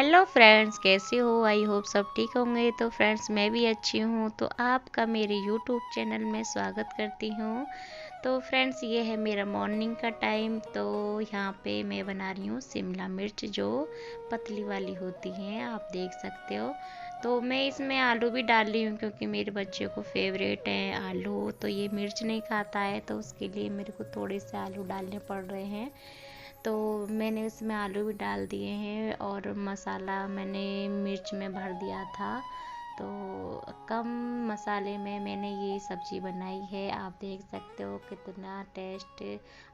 Hello friends, कैसे हो? I hope सब ठीक होंगे। तो फ्रेंड्स, मैं भी अच्छी हूँ। तो आपका मेरे यूट्यूब चैनल में स्वागत करती हूँ। तो फ्रेंड्स, ये है मेरा मॉर्निंग का टाइम। तो यहाँ पे मैं बना रही हूँ शिमला मिर्च, जो पतली वाली होती हैं, आप देख सकते हो। तो मैं इसमें आलू भी डाल रही हूँ क्योंकि मेरे बच्चे को फेवरेट है आलू। तो ये मिर्च नहीं खाता है, तो उसके लिए मेरे को थोड़े से आलू डालने पड़ रहे हैं। तो मैंने इसमें आलू भी डाल दिए हैं और मसाला मैंने मिर्च में भर दिया था। तो कम मसाले में मैंने ये सब्ज़ी बनाई है। आप देख सकते हो कितना टेस्ट,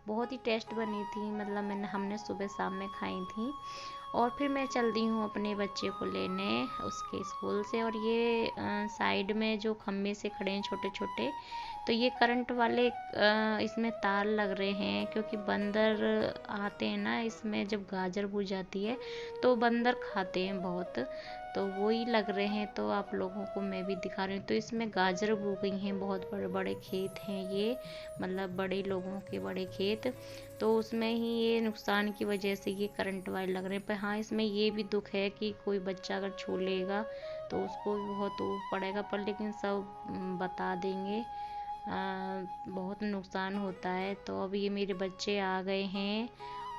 बहुत ही टेस्ट बनी थी। मतलब हमने सुबह शाम में खाई थी। और फिर मैं चल दी हूँ अपने बच्चे को लेने उसके स्कूल से। और ये साइड में जो खम्भे से खड़े हैं छोटे छोटे, तो ये करंट वाले इसमें तार लग रहे हैं क्योंकि बंदर आते हैं ना इसमें। जब गाजर बूझ जाती है तो बंदर खाते हैं बहुत, तो वही लग रहे हैं। तो आप लोगों को मैं भी दिखा रही हूँ। तो इसमें गाजर बो गई हैं, बहुत बड़े बड़े खेत हैं ये, मतलब बड़े लोगों के बड़े खेत। तो उसमें ही ये नुकसान की वजह से ये करंट वाले लग रहे हैं। पर हाँ, इसमें ये भी दुख है कि कोई बच्चा अगर छू लेगा तो उसको भी बहुत वो पड़ेगा। पर लेकिन सब बता देंगे, बहुत नुकसान होता है। तो अब ये मेरे बच्चे आ गए हैं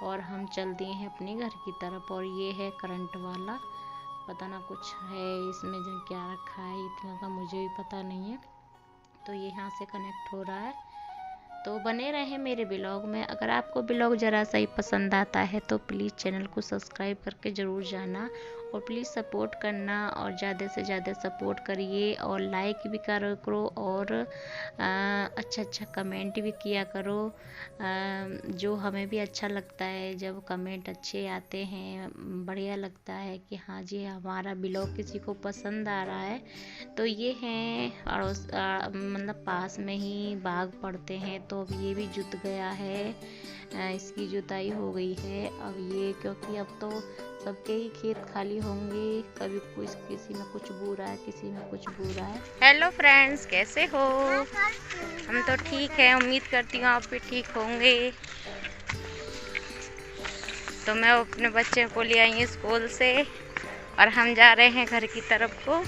और हम चल दिए हैं अपने घर की तरफ। और ये है करंट वाला, पता ना कुछ है इसमें जो क्या रखा है, इतना का मुझे भी पता नहीं है। तो ये यहाँ से कनेक्ट हो रहा है। तो बने रहें मेरे ब्लॉग में। अगर आपको ब्लॉग ज़रा सा ही पसंद आता है तो प्लीज़ चैनल को सब्सक्राइब करके ज़रूर जाना और प्लीज़ सपोर्ट करना, और ज़्यादा से ज़्यादा सपोर्ट करिए और लाइक भी करो और अच्छा अच्छा कमेंट भी किया करो। जो हमें भी अच्छा लगता है जब कमेंट अच्छे आते हैं, बढ़िया लगता है कि हाँ जी, हमारा ब्लॉग किसी को पसंद आ रहा है। तो ये हैं अड़ोस मतलब पास में ही बाग पड़ते हैं। तो अब ये भी जुत गया है, इसकी जुताई हो गई है। अब ये क्योंकि अब तो सबके ही खेत खाली होंगे, कभी कुछ किसी में कुछ बो रहा है, किसी में कुछ बो रहा है। हेलो फ्रेंड्स, कैसे हो? हम तो ठीक है, उम्मीद करती हूँ आप भी ठीक होंगे। तो मैं अपने बच्चे को ले आई स्कूल से और हम जा रहे हैं घर की तरफ को।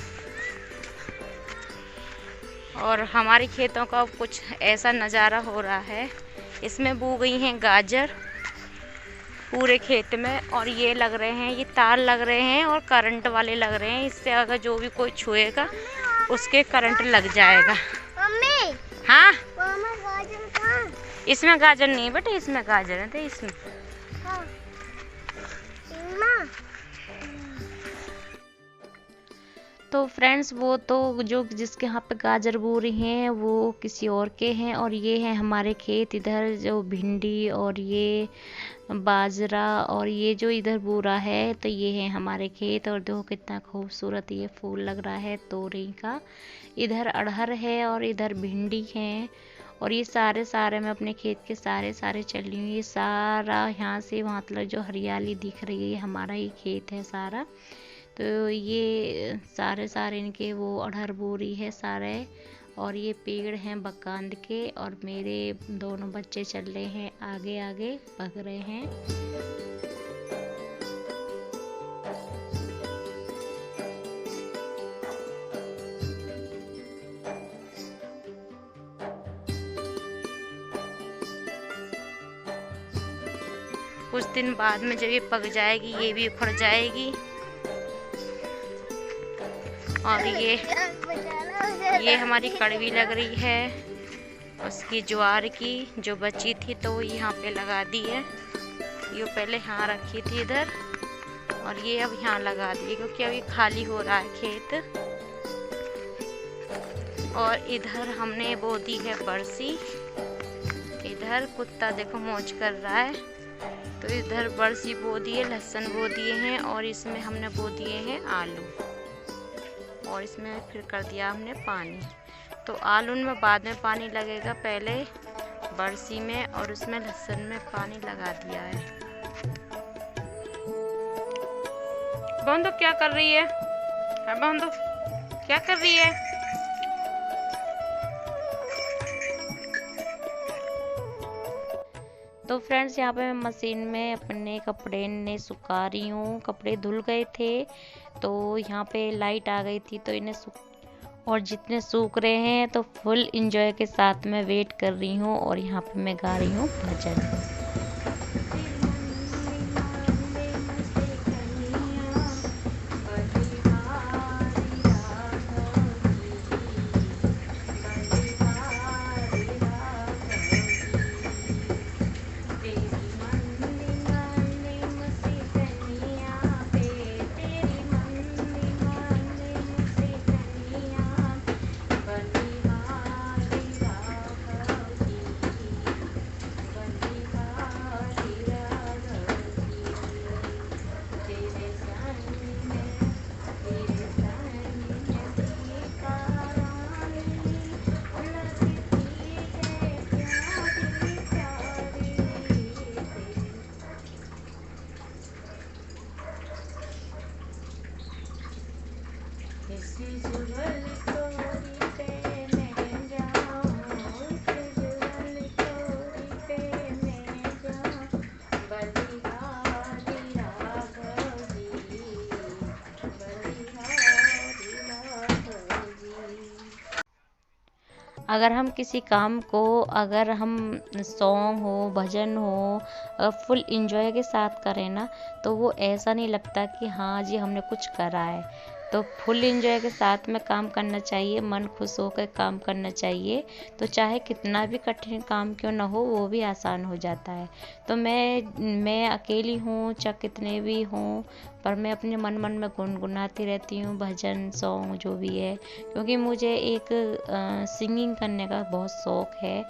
और हमारे खेतों का कुछ ऐसा नज़ारा हो रहा है। इसमें बो गई हैं गाजर पूरे खेत में, और ये लग रहे हैं, ये तार लग रहे हैं और करंट वाले लग रहे हैं। इससे अगर जो भी कोई छुएगा उसके करंट लग जाएगा। मम्मी, हाँ, गाजर इसमें गाजर नहीं बेटा, इसमें गाजर है। तो इसमें हाँ। तो फ्रेंड्स, वो तो जो जिसके यहाँ पे गाजर बो रही हैं वो किसी और के हैं, और ये है हमारे खेत। इधर जो भिंडी और ये बाजरा और ये जो इधर बो रहा है, तो ये है हमारे खेत। और देखो कितना खूबसूरत ये फूल लग रहा है तोरी का। इधर अड़हर है और इधर भिंडी है। और ये सारे सारे मैं अपने खेत के सारे सारे चल रही हूँ। ये सारा यहाँ से वहाँ तक जो हरियाली दिख रही है, ये हमारा ही खेत है सारा। तो ये सारे सारे इनके वो अड़हर बोरी है सारे। और ये पेड़ हैं बकांद के, और मेरे दोनों बच्चे चल रहे हैं आगे आगे भाग रहे हैं। कुछ दिन बाद में जब ये पक जाएगी, ये भी उखड़ जाएगी। और ये हमारी कड़वी लग रही है उसकी ज्वार की, जो बची थी तो यहाँ पे लगा दी है। ये पहले यहाँ रखी थी इधर, और ये अब यहाँ लगा दी क्योंकि अभी खाली हो रहा है खेत। और इधर हमने बो दी है बरसी। इधर कुत्ता देखो मौज कर रहा है। तो इधर बरसी बो दिए, लहसुन बो दिए हैं, और इसमें हमने बो दिए हैं आलू, और इसमें फिर कर दिया हमने पानी। तो आलू में बाद में पानी लगेगा, पहले बरसी में और उसमें लहसुन में पानी लगा दिया है। बंदो क्या कर रही है? बंदो क्या कर रही है? तो फ्रेंड्स यहाँ पे मैं मशीन में अपने कपड़े ने सुखा रही हूँ। कपड़े धुल गए थे तो यहाँ पे लाइट आ गई थी तो इन्हें और जितने सूख रहे हैं तो फुल इंजॉय के साथ मैं वेट कर रही हूँ और यहाँ पे मैं गा रही हूँ भजन। अगर हम किसी काम को अगर हम सॉन्ग हो भजन हो फुल इंजॉय के साथ करें ना तो वो ऐसा नहीं लगता कि हाँ जी हमने कुछ करा है। तो फुल इंजॉय के साथ में काम करना चाहिए, मन खुश होकर काम करना चाहिए। तो चाहे कितना भी कठिन काम क्यों ना हो वो भी आसान हो जाता है। तो मैं अकेली हूँ चाहे कितने भी हों पर मैं अपने मन मन में गुनगुनाती रहती हूँ भजन सॉन्ग जो भी है, क्योंकि मुझे एक सिंगिंग करने का बहुत शौक़ है।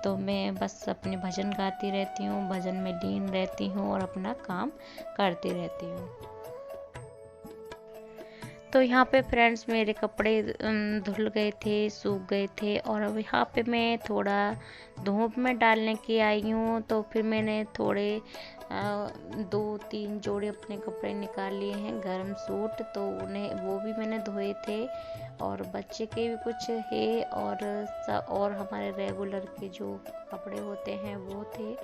तो मैं बस अपने भजन गाती रहती हूँ, भजन में लीन रहती हूँ और अपना काम करती रहती हूँ। तो यहाँ पे फ्रेंड्स मेरे कपड़े धुल गए थे, सूख गए थे और अब यहाँ पे मैं थोड़ा धूप में डालने के आई हूँ। तो फिर मैंने थोड़े 2-3 जोड़े अपने कपड़े निकाल लिए हैं गर्म सूट, तो उन्हें वो भी मैंने धोए थे और बच्चे के भी कुछ है और हमारे रेगुलर के जो कपड़े होते हैं वो थे।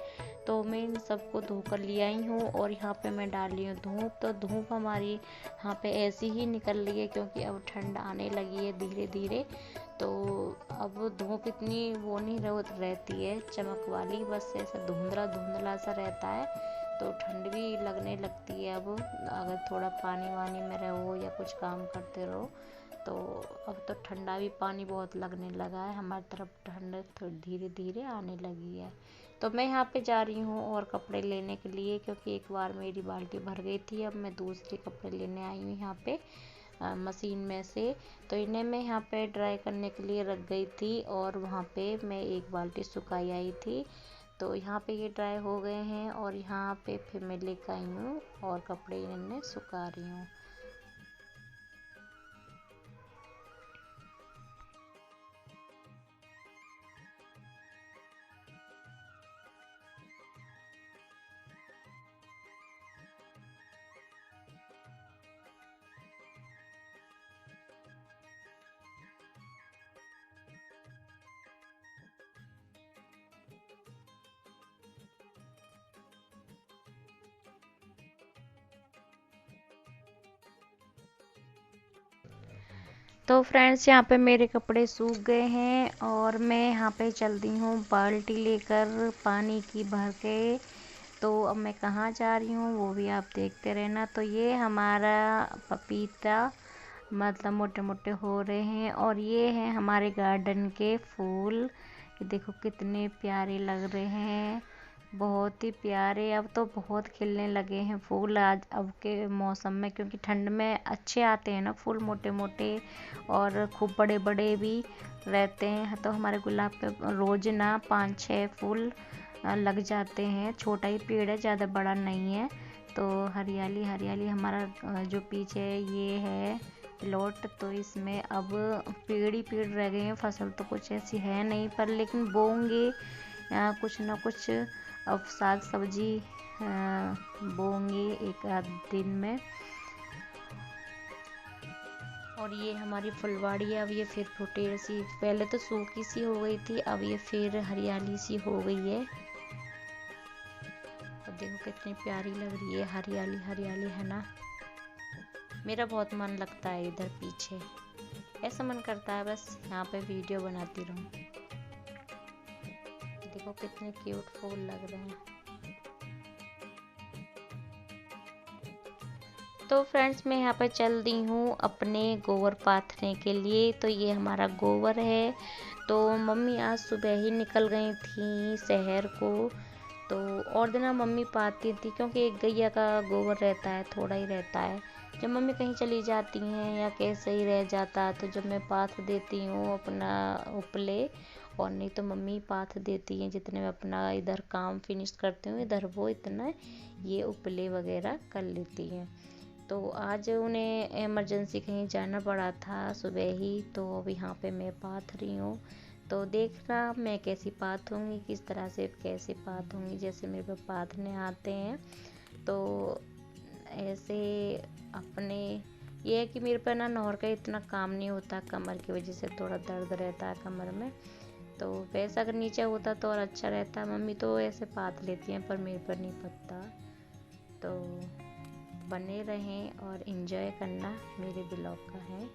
तो मैं इन सबको धो कर ले आई हूँ और यहाँ पे मैं डाल रही हूँ धूप। तो धूप हमारी यहाँ पे ऐसी ही निकल रही है क्योंकि अब ठंड आने लगी है धीरे धीरे। तो अब धूप इतनी वो नहीं रहती है चमक वाली, बस ऐसा धुंधला धुंधला सा रहता है। तो ठंड भी लगने लगती है अब अगर थोड़ा पानी वानी में रहो या कुछ काम करते रहो। तो अब तो ठंडा भी पानी बहुत लगने लगा है, हमारी तरफ ठंड थोड़ी धीरे धीरे आने लगी है। तो मैं यहाँ पे जा रही हूँ और कपड़े लेने के लिए, क्योंकि एक बार मेरी बाल्टी भर गई थी। अब मैं दूसरे कपड़े लेने आई हूँ यहाँ पे मशीन में से। तो इन्हें मैं यहाँ पे ड्राई करने के लिए रख गई थी और वहाँ पे मैं एक बाल्टी सुखाई आई थी। तो यहाँ पे ये ड्राई हो गए हैं और यहाँ पे फिर मैं लेकर आई हूँ और कपड़े इन्हें सुखा रही हूँ। तो फ्रेंड्स यहाँ पे मेरे कपड़े सूख गए हैं और मैं यहाँ पे चल दी हूँ बाल्टी लेकर पानी की भर के। तो अब मैं कहाँ जा रही हूँ वो भी आप देखते रहना। तो ये हमारा पपीता मतलब मोटे मोटे हो रहे हैं और ये हैं हमारे गार्डन के फूल। ये देखो कितने प्यारे लग रहे हैं, बहुत ही प्यारे। अब तो बहुत खिलने लगे हैं फूल आज अब के मौसम में, क्योंकि ठंड में अच्छे आते हैं ना फूल, मोटे मोटे और खूब बड़े बड़े भी रहते हैं। तो हमारे गुलाब पे रोज ना 5-6 फूल लग जाते हैं। छोटा ही पेड़ है, ज़्यादा बड़ा नहीं है। तो हरियाली हरियाली हमारा जो पीछे ये है प्लॉट, तो इसमें अब पेड़ ही पेड़ रह गए हैं। फसल तो कुछ ऐसी है नहीं पर लेकिन बोएंगे कुछ ना कुछ अब साग सब्जी बोएंगे एक आध दिन में। और ये हमारी फुलवाड़ी है, अब ये फिर फुटेर सी, पहले तो सूखी सी हो गई थी अब ये फिर हरियाली सी हो गई है। कितनी प्यारी लग रही है, हरियाली हरियाली है ना। मेरा बहुत मन लगता है इधर पीछे, ऐसा मन करता है बस यहाँ पे वीडियो बनाती रहूं। देखो कितने क्यूट फूल लग रहे हैं। तो फ्रेंड्स मैं यहाँ पे चल दी हूँ अपने गोबर पाथने के लिए। तो ये हमारा गोबर है। तो मम्मी आज सुबह ही निकल गई थी शहर को। तो और दिन मम्मी पाती थी, क्योंकि एक गैया का गोबर रहता है, थोड़ा ही रहता है। जब मम्मी कहीं चली जाती हैं या कैसे ही रह जाता है, तो जब मैं पाथ देती हूँ अपना उपले, और नहीं तो मम्मी पाथ देती हैं। जितने मैं अपना इधर काम फिनिश करती हूँ, इधर वो इतना ये उपले वगैरह कर लेती हैं। तो आज उन्हें इमरजेंसी कहीं जाना पड़ा था सुबह ही, तो अब यहाँ पे मैं पाथ रही हूँ। तो देखना मैं कैसी पाथूँगी, किस तरह से कैसे पाथूँगी, जैसे मेरे पे पाथने आते हैं। तो ऐसे अपने ये है कि मेरे पर ना नहर का इतना काम नहीं होता, कमर की वजह से थोड़ा दर्द रहता है कमर में। तो वैसा अगर नीचे होता तो और अच्छा रहता। मम्मी तो ऐसे पाथ लेती हैं, पर मेरे पर नहीं पड़ता। तो बने रहें और एंजॉय करना मेरे ब्लॉग का है।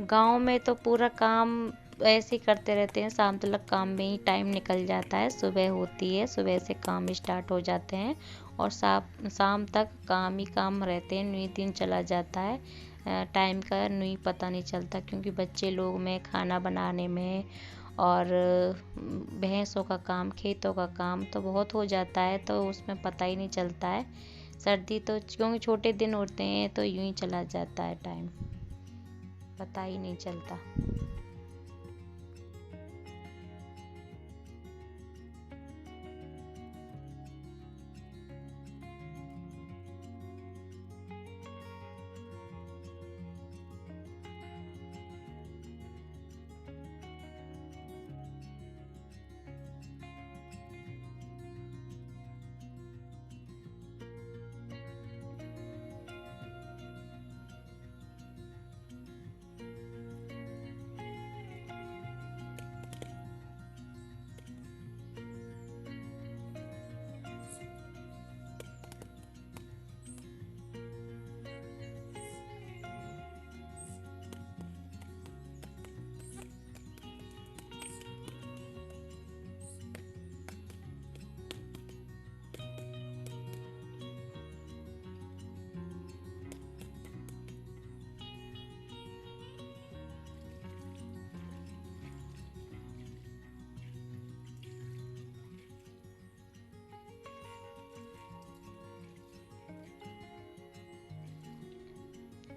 गांव में तो पूरा काम ऐसे ही करते रहते हैं, शाम तक काम में ही टाइम निकल जाता है। सुबह होती है, सुबह से काम स्टार्ट हो जाते हैं और शाम तक काम ही काम रहते हैं। न्यू दिन चला जाता है, टाइम का न्यू पता नहीं चलता, क्योंकि बच्चे लोग में खाना बनाने में और भैंसों का काम, खेतों का काम तो बहुत हो जाता है, तो उसमें पता ही नहीं चलता है। सर्दी तो क्योंकि छोटे दिन होते हैं, तो यूं ही चला जाता है टाइम, पता ही नहीं चलता।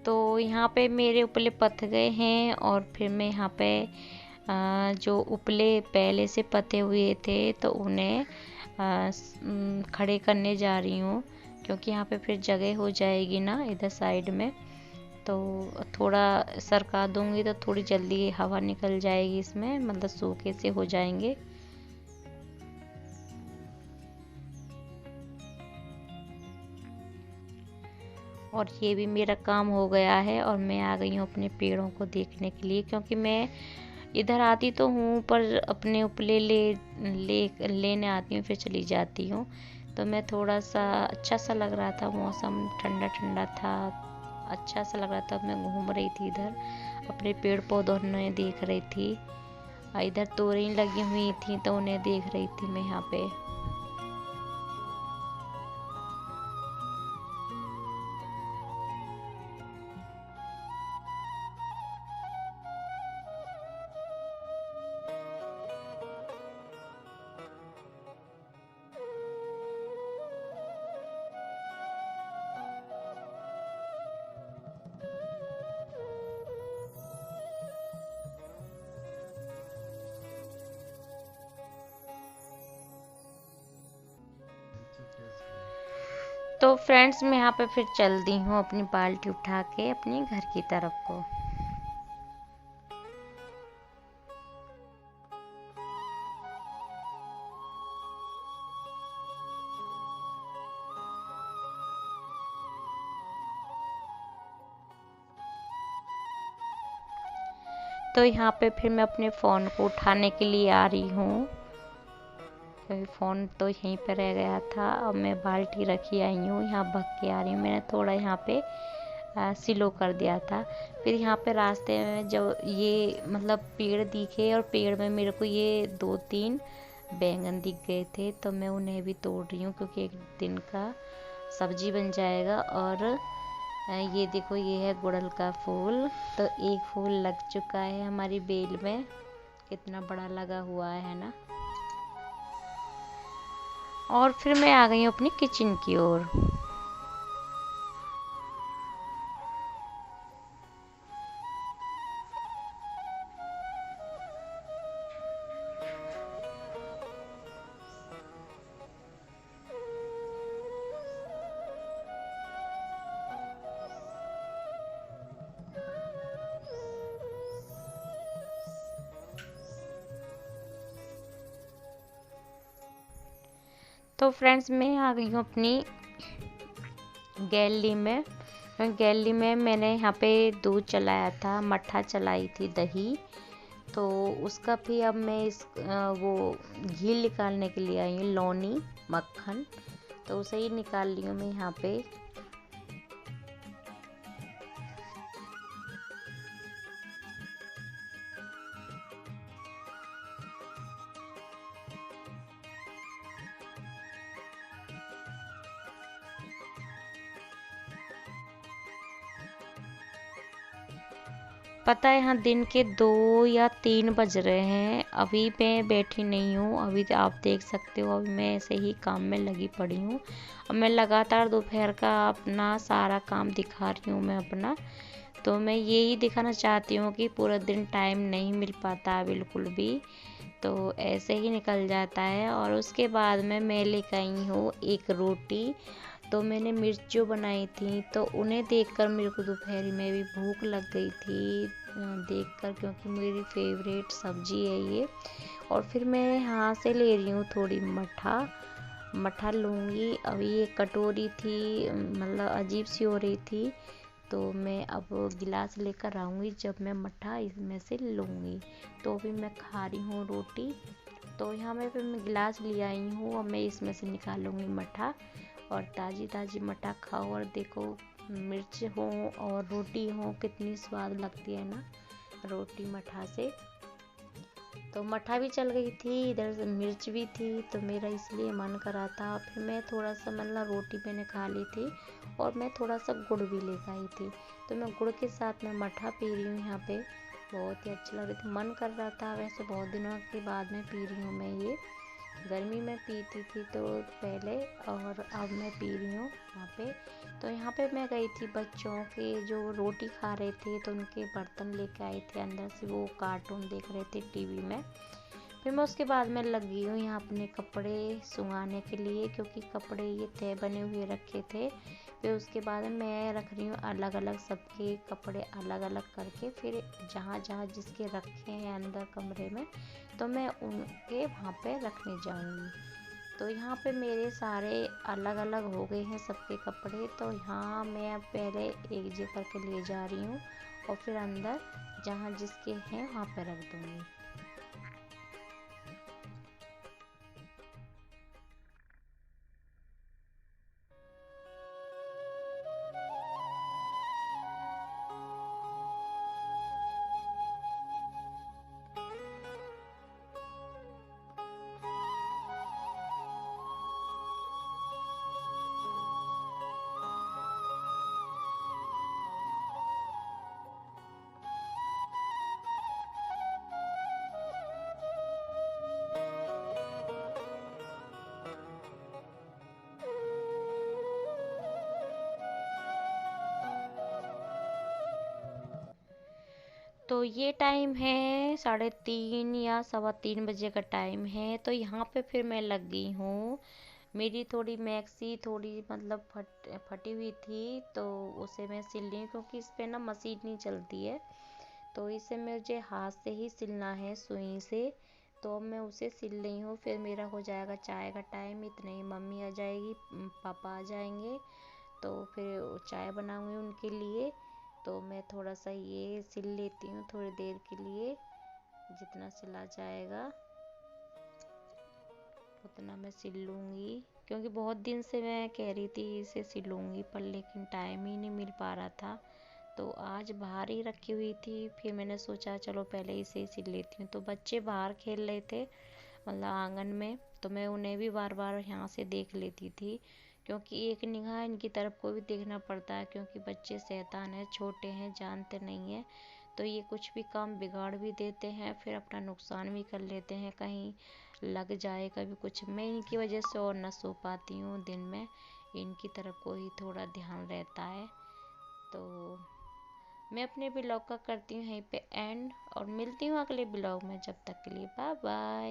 तो यहाँ पे मेरे उपले पथ गए हैं, और फिर मैं यहाँ पे जो उपले पहले से पते हुए थे, तो उन्हें खड़े करने जा रही हूँ, क्योंकि यहाँ पे फिर जगह हो जाएगी ना इधर साइड में। तो थोड़ा सरका दूंगी तो थोड़ी जल्दी हवा निकल जाएगी इसमें, मतलब सूखे से हो जाएंगे। और ये भी मेरा काम हो गया है, और मैं आ गई हूँ अपने पेड़ों को देखने के लिए, क्योंकि मैं इधर आती तो हूँ पर अपने उपले लेने आती हूँ, फिर चली जाती हूँ। तो मैं थोड़ा सा अच्छा सा लग रहा था, मौसम ठंडा ठंडा था, अच्छा सा लग रहा था। मैं घूम रही थी इधर, अपने पेड़ पौधों में देख रही थी। इधर तोरई लगी हुई थी, तो उन्हें देख रही थी मैं यहाँ पे। तो फ्रेंड्स मैं यहाँ पे फिर चल दी हूँ अपनी बाल्टी उठा के अपने घर की तरफ को। तो यहाँ पे फिर मैं अपने फ़ोन को उठाने के लिए आ रही हूँ, क्योंकि फ़ोन तो यहीं पर रह गया था। अब मैं बाल्टी रखी आई हूँ, यहाँ भग के आ रही हूँ। मैंने थोड़ा यहाँ पे स्लो कर दिया था। फिर यहाँ पे रास्ते में जब ये मतलब पेड़ दिखे और पेड़ में मेरे को ये 2-3 बैंगन दिख गए थे, तो मैं उन्हें भी तोड़ रही हूँ क्योंकि एक दिन का सब्जी बन जाएगा। और ये देखो, ये है गुड़हल का फूल। तो एक फूल लग चुका है हमारी बेल में, कितना बड़ा लगा हुआ है ना। और फिर मैं आ गई हूँ अपनी किचन की ओर। तो फ्रेंड्स, मैं आ गई हूँ अपनी गैलरी में। गैलरी में मैंने यहाँ पे दूध चलाया था, मट्ठा चलाई थी, दही। तो उसका भी अब मैं वो घी निकालने के लिए आई हूँ, लौनी मक्खन। तो उसे ही निकाल ली हूँ मैं यहाँ पे। पता है, यहाँ दिन के 2 या 3 बज रहे हैं। अभी मैं बैठी नहीं हूँ, अभी तो आप देख सकते हो, अभी मैं ऐसे ही काम में लगी पड़ी हूँ। अब मैं लगातार दोपहर का अपना सारा काम दिखा रही हूँ मैं अपना। तो मैं यही दिखाना चाहती हूँ कि पूरा दिन टाइम नहीं मिल पाता बिल्कुल भी, तो ऐसे ही निकल जाता है। और उसके बाद में मैं लेकर आई हूँ एक रोटी। तो मैंने मिर्च जो बनाई थी, तो उन्हें देखकर मेरे को दोपहर में भी भूख लग गई थी देखकर, क्योंकि मेरी फेवरेट सब्जी है ये। और फिर मैं यहाँ से ले रही हूँ थोड़ी मठा। मठा लूँगी। अभी ये कटोरी थी, मतलब अजीब सी हो रही थी, तो मैं अब गिलास लेकर आऊँगी जब मैं मट्ठा इसमें से लूँगी। तो अभी मैं खा रही हूँ रोटी। तो यहाँ मैं फिर मैं गिलास ले आई हूँ, और मैं इसमें से निकालूँगी मट्ठा। और ताज़ी ताज़ी मट्ठा खाओ, और देखो मिर्च हो और रोटी हो, कितनी स्वाद लगती है ना रोटी मट्ठा से। तो मट्ठा भी चल गई थी, इधर से मिर्च भी थी, तो मेरा इसलिए मन करा था। फिर मैं थोड़ा सा, मतलब रोटी मैंने खा ली थी, और मैं थोड़ा सा गुड़ भी लेकर आई थी। तो मैं गुड़ के साथ में मट्ठा पी रही हूँ यहाँ पे। बहुत ही अच्छा लग रहा था, मन कर रहा था, वैसे बहुत दिनों के बाद में पी रही हूँ मैं ये। गर्मी में पीती थी तो पहले, और अब मैं पी रही हूँ यहाँ पे। तो यहाँ पे मैं गई थी, बच्चों के जो रोटी खा रहे थे तो उनके बर्तन लेके आई थी, अंदर से वो कार्टून देख रहे थे टीवी में। फिर मैं उसके बाद में लगी हूँ यहाँ अपने कपड़े सुखाने के लिए, क्योंकि कपड़े ये तय बने हुए रखे थे। फिर उसके बाद मैं रख रही हूँ अलग अलग, सबके कपड़े अलग अलग करके, फिर जहाँ जहाँ जिसके रखे हैं अंदर कमरे में, तो मैं उनके वहाँ पे रखने जाऊँगी। तो यहाँ पे मेरे सारे अलग अलग हो गए हैं सबके कपड़े। तो यहाँ मैं अब पहले एक जगह करके ले जा रही हूँ, और फिर अंदर जहाँ जिसके हैं वहाँ पे रख दूँगी। तो ये टाइम है 3:30 या 3:15 का टाइम है। तो यहाँ पे फिर मैं लग गई हूँ। मेरी थोड़ी मैक्सी थोड़ी मतलब फटी हुई थी, तो उसे मैं सिल रही हूँ, क्योंकि इस पे ना मशीन नहीं चलती है। तो इसे मुझे हाथ से ही सिलना है, सुई से। तो अब मैं उसे सिल रही हूँ, फिर मेरा हो जाएगा चाय का टाइम। इतने ही मम्मी आ जाएगी, पापा आ जाएंगे, तो फिर चाय बनाऊंगी उनके लिए। तो मैं थोड़ा सा ये सिल लेती हूँ थोड़ी देर के लिए। जितना सिला जाएगा उतना मैं सिल लूँगी, क्योंकि बहुत दिन से मैं कह रही थी इसे सिलूँगी पर लेकिन टाइम ही नहीं मिल पा रहा था। तो आज बाहर ही रखी हुई थी, फिर मैंने सोचा चलो पहले इसे ही सिल लेती हूँ। तो बच्चे बाहर खेल रहे थे मतलब आंगन में, तो मैं उन्हें भी बार बार यहाँ से देख लेती थी, क्योंकि एक निगाह इनकी तरफ को भी देखना पड़ता है, क्योंकि बच्चे शैतान हैं, छोटे हैं, जानते नहीं हैं। तो ये कुछ भी काम बिगाड़ भी देते हैं, फिर अपना नुकसान भी कर लेते हैं, कहीं लग जाए कभी कुछ। मैं इनकी वजह से और न सो पाती हूँ दिन में, इनकी तरफ को ही थोड़ा ध्यान रहता है। तो मैं अपने ब्लॉग का करती हूँ यहीं पे एंड, और मिलती हूँ अगले ब्लॉग में। जब तक के लिए बाय बाय।